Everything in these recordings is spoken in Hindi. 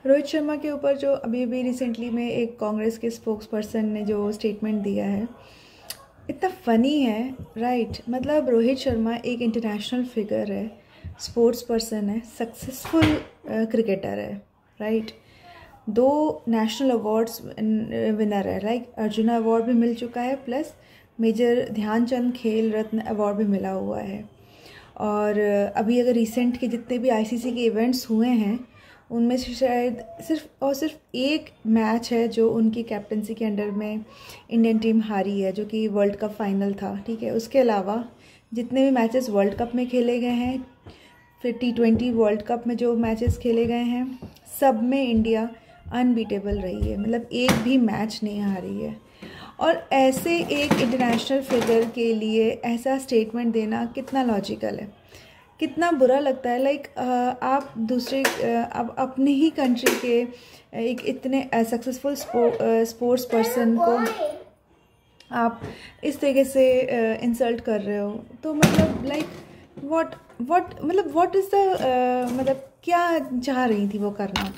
रोहित शर्मा के ऊपर जो अभी अभी रिसेंटली में एक कांग्रेस के स्पोक्स पर्सन ने जो स्टेटमेंट दिया है, इतना फ़नी है, राइट। मतलब रोहित शर्मा एक इंटरनेशनल फिगर है, स्पोर्ट्स पर्सन है, सक्सेसफुल क्रिकेटर है, राइट। 2 नेशनल अवार्ड्स विनर है, लाइक अर्जुन अवार्ड भी मिल चुका है, प्लस मेजर ध्यानचंद खेल रत्न अवार्ड भी मिला हुआ है। और अभी अगर रिसेंट के जितने भी आईसीसी के इवेंट्स हुए हैं उनमें से शायद सिर्फ एक मैच है जो उनकी कैप्टनसी के अंडर में इंडियन टीम हारी है, जो कि वर्ल्ड कप फाइनल था, ठीक है। उसके अलावा जितने भी मैचेस वर्ल्ड कप में खेले गए हैं, फिर T20 वर्ल्ड कप में जो मैचेस खेले गए हैं, सब में इंडिया अनबीटेबल रही है, मतलब एक भी मैच नहीं हारी है। और ऐसे एक इंटरनेशनल फिगर के लिए ऐसा स्टेटमेंट देना कितना लॉजिकल है, कितना बुरा लगता है। लाइक आप दूसरे आप अपने ही कंट्री के एक इतने सक्सेसफुल स्पोर्ट्स पर्सन को आप इस तरीके से इंसल्ट कर रहे हो, तो मतलब लाइक व्हाट इज़ द मतलब क्या चाह रही थी वो करना?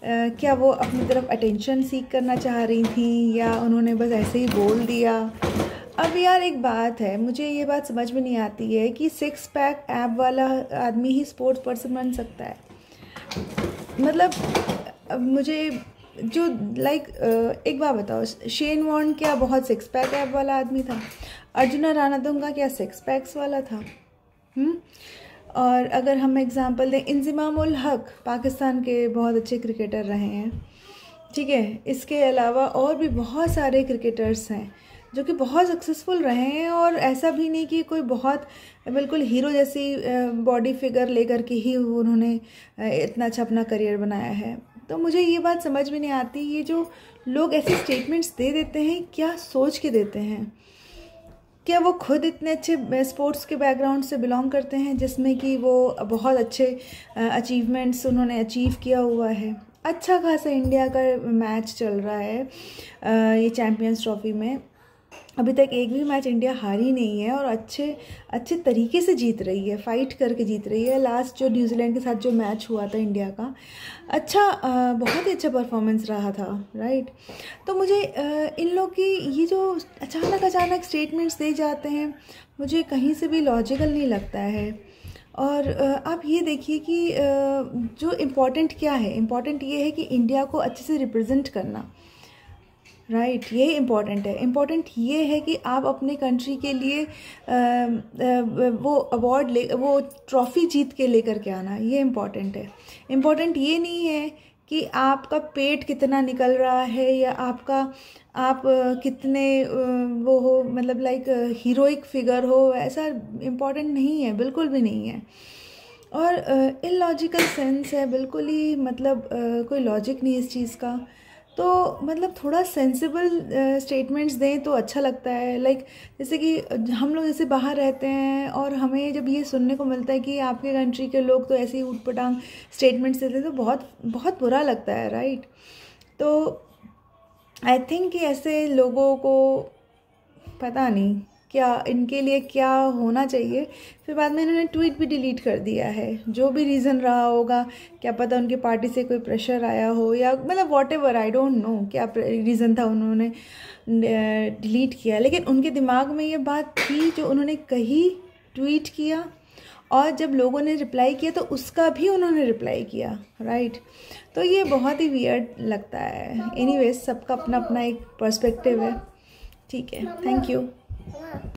क्या वो अपनी तरफ अटेंशन सीख करना चाह रही थी, या उन्होंने बस ऐसे ही बोल दिया? अब यार एक बात है, मुझे ये बात समझ में नहीं आती है कि 6 पैक ऐप वाला आदमी ही स्पोर्ट्स पर्सन बन सकता है। मतलब मुझे जो लाइक एक बात बताओ, शेन वॉर्न क्या बहुत 6 पैक ऐप वाला आदमी था? अर्जुन राणातुंगा क्या 6 पैक्स वाला था? और अगर हम एग्जांपल दें, इंजमाम उल हक पाकिस्तान के बहुत अच्छे क्रिकेटर रहे हैं, ठीक है। इसके अलावा और भी बहुत सारे क्रिकेटर्स हैं जो कि बहुत सक्सेसफुल रहे हैं, और ऐसा भी नहीं कि कोई बहुत बिल्कुल हीरो जैसी बॉडी फिगर लेकर के ही उन्होंने इतना अच्छा अपना करियर बनाया है। तो मुझे ये बात समझ में नहीं आती, ये जो लोग ऐसे स्टेटमेंट्स दे देते हैं, क्या सोच के देते हैं? क्या वो खुद इतने अच्छे स्पोर्ट्स के बैकग्राउंड से बिलोंग करते हैं जिसमें कि वो बहुत अच्छे अचीवमेंट्स उन्होंने अचीव किया हुआ है? अच्छा खासा इंडिया का मैच चल रहा है ये चैम्पियंस ट्रॉफी में, अभी तक एक भी मैच इंडिया हारी नहीं है, और अच्छे तरीके से जीत रही है, फाइट करके जीत रही है। लास्ट जो न्यूजीलैंड के साथ जो मैच हुआ था इंडिया का, बहुत ही अच्छा परफॉर्मेंस रहा था, राइट। तो मुझे इन लोग की ये जो अचानक स्टेटमेंट्स दे जाते हैं, मुझे कहीं से भी लॉजिकल नहीं लगता है। और आप ये देखिए कि जो इम्पोर्टेंट क्या है, इम्पोर्टेंट ये है कि इंडिया को अच्छे से रिप्रेजेंट करना, राइट, ये इम्पॉर्टेंट है। इम्पॉर्टेंट ये है कि आप अपने कंट्री के लिए वो अवार्ड वो ट्रॉफ़ी जीत के लेकर के आना, ये इम्पॉर्टेंट है। इम्पॉर्टेंट ये नहीं है कि आपका पेट कितना निकल रहा है, या आप कितने वो हो, मतलब लाइक हीरोइक फिगर हो, ऐसा इम्पॉर्टेंट नहीं है, बिल्कुल भी नहीं है। और इलॉजिकल सेंस है बिल्कुल ही, मतलब कोई लॉजिक नहीं है इस चीज़ का। तो मतलब थोड़ा सेंसिबल स्टेटमेंट्स दें तो अच्छा लगता है। लाइक जैसे कि हम लोग जैसे बाहर रहते हैं, और हमें जब ये सुनने को मिलता है कि आपके कंट्री के लोग तो ऐसे ही ऊटपटांग स्टेटमेंट्स देते हैं, तो बहुत बहुत बुरा लगता है, राइट। तो आई थिंक कि ऐसे लोगों को पता नहीं क्या इनके लिए क्या होना चाहिए। फिर बाद में इन्होंने ट्वीट भी डिलीट कर दिया है, जो भी रीज़न रहा होगा, क्या पता उनकी पार्टी से कोई प्रेशर आया हो, या मतलब वॉटेवर, आई डोंट नो क्या रीज़न था, उन्होंने डिलीट किया। लेकिन उनके दिमाग में ये बात थी जो उन्होंने कही, ट्वीट किया, और जब लोगों ने रिप्लाई किया तो उसका भी उन्होंने रिप्लाई किया, राइट। तो ये बहुत ही वियर्ड लगता है। एनीवेज, सबका अपना अपना एक पर्सपेक्टिव है, ठीक है। Thank you.